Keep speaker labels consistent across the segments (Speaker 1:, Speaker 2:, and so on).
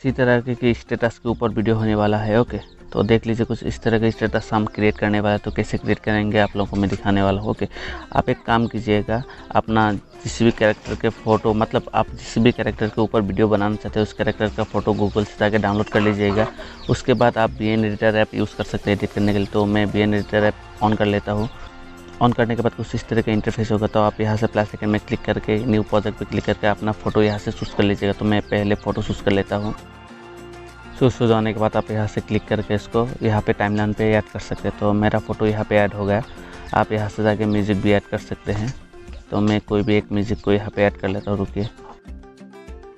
Speaker 1: इसी तरह के स्टेटस के ऊपर वीडियो होने वाला है। ओके, तो देख लीजिए कुछ इस तरह का स्टेटस हम क्रिएट करने वाला है। तो कैसे क्रिएट करेंगे आप लोगों को मैं दिखाने वाला हूँ। ओके, आप एक काम कीजिएगा, अपना जिस भी कैरेक्टर के फ़ोटो, मतलब आप जिस भी कैरेक्टर के ऊपर वीडियो बनाना चाहते हैं उस कैरेक्टर का फ़ोटो गूगल से जाकर डाउनलोड कर लीजिएगा। उसके बाद आप VN एडिटर ऐप यूज़ कर सकते हैं एडिट करने के लिए। तो मैं VN एडिटर ऐप ऑन कर लेता हूँ। ऑन करने के बाद कुछ इस तरह का इंटरफेस होगा। तो आप यहाँ से प्लस आइकन में क्लिक करके न्यू प्रोजेक्ट पे क्लिक करके अपना फ़ोटो यहाँ से चूज़ कर लीजिएगा। तो मैं पहले फ़ोटो चूज़ कर लेता हूँ। चूज़ हो जाने के बाद आप यहाँ से क्लिक करके इसको यहाँ पे टाइमलाइन पे ऐड कर सकते हैं। तो मेरा फ़ोटो यहाँ पे ऐड हो गया। आप यहाँ से जाके म्यूज़िक भी ऐड कर सकते हैं। तो मैं कोई भी एक म्यूज़िक को यहाँ पे ऐड कर लेता हूँ। रुकिए,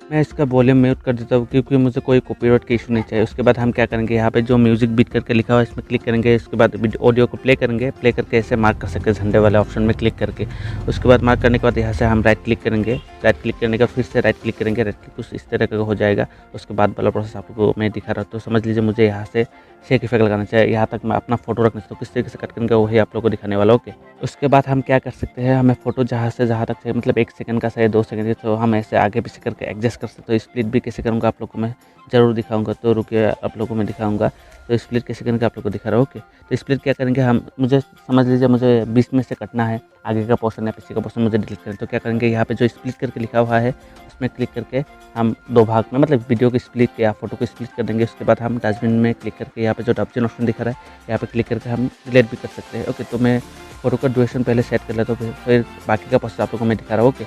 Speaker 1: मैं इसका वॉल्यूम म्यूट कर देता हूँ क्योंकि मुझे कोई कॉपीराइट का इशू नहीं चाहिए। उसके बाद हम क्या करेंगे, यहाँ पे जो म्यूज़िक बीट करके लिखा हुआ है इसमें क्लिक करेंगे। उसके बाद ऑडियो को प्ले करेंगे। प्ले करके ऐसे मार्क कर सकते हैं झंडे वाले ऑप्शन में क्लिक करके। उसके बाद मार्क करने के बाद यहाँ से हम राइट क्लिक करेंगे। राइट क्लिक करने के बाद फिर से राइट क्लिक करेंगे। राइट क्लिक कुछ इस तरह का हो जाएगा। उसके बाद वाला प्रोसेस आपको मैं दिखा रहा हूँ। तो समझ लीजिए मुझे यहाँ से शेक इफेक्ट लगाना चाहिए। यहाँ तक मैं अपना फोटो रखना चाहिए। तो किस तरीके से कट करेंगे वही आप लोगों को दिखाने वाला। ओके, उसके बाद हम क्या कर सकते हैं, हमें फ़ोटो जहाँ से जहाँ तक चाहिए, मतलब 1 सेकंड का चाहिए 2 सेकंड का, तो हम ऐसे आगे पीछे करके एडजस्ट कर सकते हैं। तो स्प्लिट भी कैसे करूँगा आप लोग को मैं ज़रूर दिखाऊंगा। तो रुकिए, आप लोगों को मैं दिखाऊंगा। तो स्प्लिट कैसे करेंगे आप लोग को दिखा रहा हूँ। ओके, तो स्प्लिट क्या करेंगे हम, मुझे समझ लीजिए मुझे 20 में से कटना है। आगे का पोर्शन या पीछे का पोर्शन मुझे डिलीट करें। तो क्या करेंगे, यहाँ पे जो स्प्लिट करके लिखा हुआ है उसमें क्लिक करके हम 2 भाग में, मतलब वीडियो को स्प्लिट या फोटो को स्प्लिट कर देंगे। उसके बाद हम डस्टबिन में क्लिक करके यहाँ पे जो डस्टबिन ऑप्शन दिखा रहा है यहाँ पे क्लिक करके हम डिलीट भी कर सकते हैं। ओके, तो मैं फोटो का ड्यूरेशन पहले सेट कर लेता हूँ, फिर बाकी का प्रोसेस आप लोगों को मैं दिखा रहा हूँ। ओके,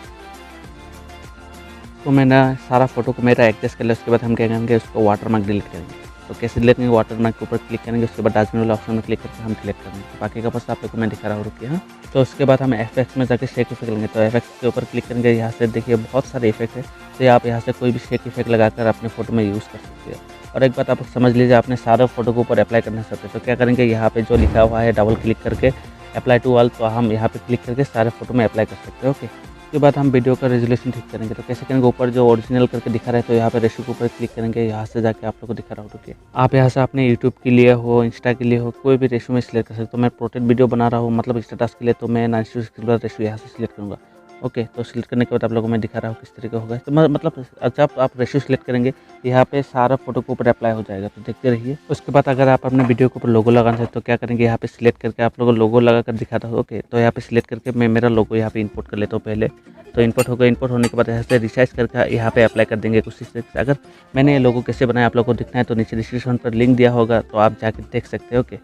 Speaker 1: तो मैंने सारा फोटो को मेरा एडजस्ट कर लिया। उसके बाद हम क्या करेंगे, उसको वाटर मार्क डिलीट करेंगे। तो कैसे डिलीट करेंगे, वाटर मार्क के ऊपर क्लिक करेंगे। उसके बाद डस्टबिन वाला ऑप्शन में क्लिक करके हम डिलीट करेंगे। तो बाकी का प्रोसेस आप लोग को मैं दिखा रहा हूँ। रुकिए, हाँ। तो उसके बाद हम एफएक्स में जाकर शेक इफेक्ट लेंगे। तो एफएक्स के ऊपर क्लिक करेंगे। यहाँ से देखिए बहुत सारे इफेक्ट है। तो आप यहाँ से कोई भी शेक इफेक्ट लगाकर अपने फोटो में यूज़ कर सकते हैं। और एक बात आप समझ लीजिए, आपने सारे फोटो के ऊपर अप्लाई करना चाहते हैं तो क्या करेंगे, यहाँ पे जो लिखा हुआ है डबल क्लिक करके अप्लाई टू ऑल, तो हम यहाँ पे क्लिक करके सारे फोटो में अप्लाई कर सकते हैं। ओके, उसके बाद हम वीडियो का रेजोल्यूशन ठीक करेंगे। तो कैसे करेंगे, ऊपर जो ओरिजिनल करके दिखा रहा है तो यहाँ पे रेशियो के ऊपर क्लिक करेंगे। यहाँ से जाके आप लोग को दिखा रहा हूँ। रुकिए, आप यहाँ से अपने यूट्यूब के लिए हो, इंस्टा के लिए हो, कोई भी रेशियो में सिलेक्ट कर सकते हो। तो मैं पोर्ट्रेट वीडियो बना रहा हूँ, मतलब स्टेटस के लिए, तो मैं 9:6 रेशियो यहाँ से सिलेक्ट करूँगा। ओके, तो सिलेक्ट करने के बाद आप लोगों को मैं दिखा रहा हूँ किस तरीके होगा। तो मतलब जब आप रेशियो सिलेक्ट करेंगे यहाँ पे सारा फोटो के ऊपर अप्लाई हो जाएगा। तो देखते रहिए। उसके बाद अगर आप अपने वीडियो के ऊपर लोगो लगाना चाहते तो क्या करेंगे, यहाँ पे सिलेक्ट करके आप लोगों को लोगो लगा कर दिखाता हूँ। ओके, तो यहाँ पे सिलेक्ट करके मैं मेरा लोगो यहाँ पे इंपोर्ट कर लेता हूँ पहले। तो इंपोर्ट होगा। इंपोर्ट होने के बाद यहाँ से रिसाइज करके यहाँ पे अप्लाई कर देंगे कुछ इस तरीके से। अगर मैंने ये लोगो कैसे बनाया आप लोगों को दिखना है तो नीचे डिस्क्रिप्शन पर लिंक दिया होगा, तो आप जाके देख सकते हैं। ओके,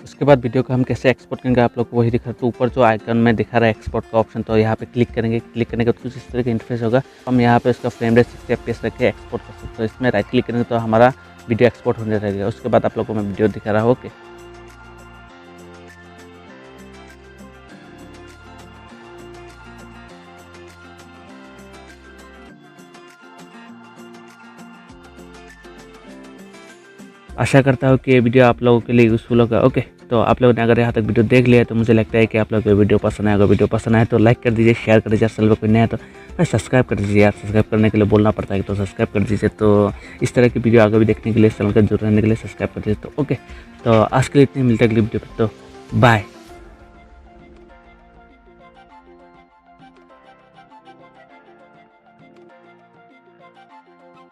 Speaker 1: उसके बाद वीडियो को हम कैसे एक्सपोर्ट करेंगे आप लोग को वही दिखा। तो ऊपर जो आइकन में दिखा रहा है एक्सपोर्ट का ऑप्शन, तो यहाँ पे क्लिक करेंगे। क्लिक करने के बाद कुछ इस तरह का इंटरफेस होगा। हम यहाँ पे उसका फ्रेम रेट 60 FPS रख के एक्सपोर्ट कर सकते हैं। तो इसमें राइट क्लिक करेंगे तो हमारा वीडियो एक्सपोर्ट होने रहेगा। उसके बाद आप लोगों को मैं वीडियो दिखा रहा हूँ। ओके, आशा करता हूँ कि ये वीडियो आप लोगों के लिए यूज़फुल होगा। ओके, तो आप लोगों ने अगर यहाँ तक वीडियो देख लिया तो मुझे लगता है कि आप लोगों को वीडियो पसंद आएगा। वीडियो पसंद आए तो लाइक कर दीजिए, शेयर कर दीजिए। चैनल पर कोई नया तो सब्सक्राइब कर दीजिए यार। सब्सक्राइब करने के लिए बोलना पड़ता है, तो सब्सक्राइब कर दीजिए। तो इस तरह की वीडियो आगे भी देखने के लिए चैनल का जुड़े रहने के लिए सब्सक्राइब कर दीजिए। तो ओके, तो आज के लिए इतने, मिलते अगली वीडियो पर। तो बाय।